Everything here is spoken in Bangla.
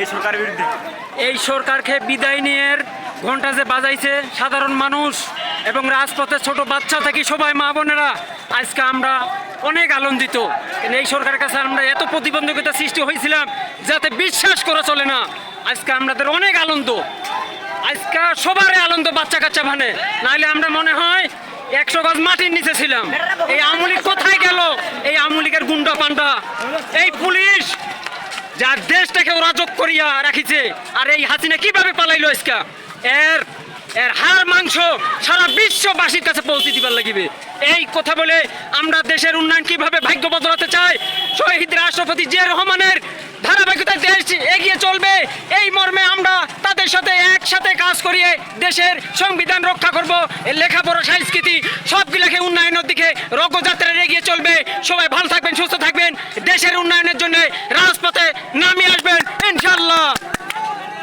এই সরকারের বিরুদ্ধে? এই সরকারকে বিদায় নিয়ে ঘন্টা যে বাজাইছে সাধারণ মানুষ এবং রাজপথে ছোট বাচ্চা থেকে সবাই মা বোনেরা, আজকে আমরা অনেক আনন্দিত। এই সরকারের কাছে আমরা এত প্রতিবন্ধকতা সৃষ্টি হয়েছিলাম যাতে বিশ্বাস করা চলে না। আজকে আমাদের অনেক আনন্দ, আজকে সবারই আনন্দ, বাচ্চা কাচ্চা মানে নাহলে আমরা মনে হয় 100 গজ মাটির নিচে ছিলাম। এই আওয়ামী লীগ কোথায় গেল? এই আওয়ামী লীগের গুন্ডা পান্ডা, এই পুলিশ যার দেশটাকে অরাজক করিয়া রাখিছে, আর এই হাসিনা কিভাবে পালাইলো আজকা? এর এর হাড় মাংস সারা বিশ্ববাসীর কাছে পৌঁছে দিবার লাগিবে। এই কথা বলে আমরা দেশের উন্নয়ন কিভাবে ভাগ্য বদলাতে চাই, শহীদ রাষ্ট্রপতি জিয়া রহমানের ধারাবাহিকতায় দেশ এগিয়ে চলবে, এই মর্মে আমরা তাদের সাথে একসাথে কাজ করিয়ে দেশের সংবিধান রক্ষা করব। এই লেখাপড়া, সংস্কৃতি সবগুলোকে উন্নয়নের দিকে রগযাত্রায় এগিয়ে চলবে। সবাই ভালো থাকবেন, সুস্থ থাকবেন। দেশের উন্নয়নের জন্য রাজপথে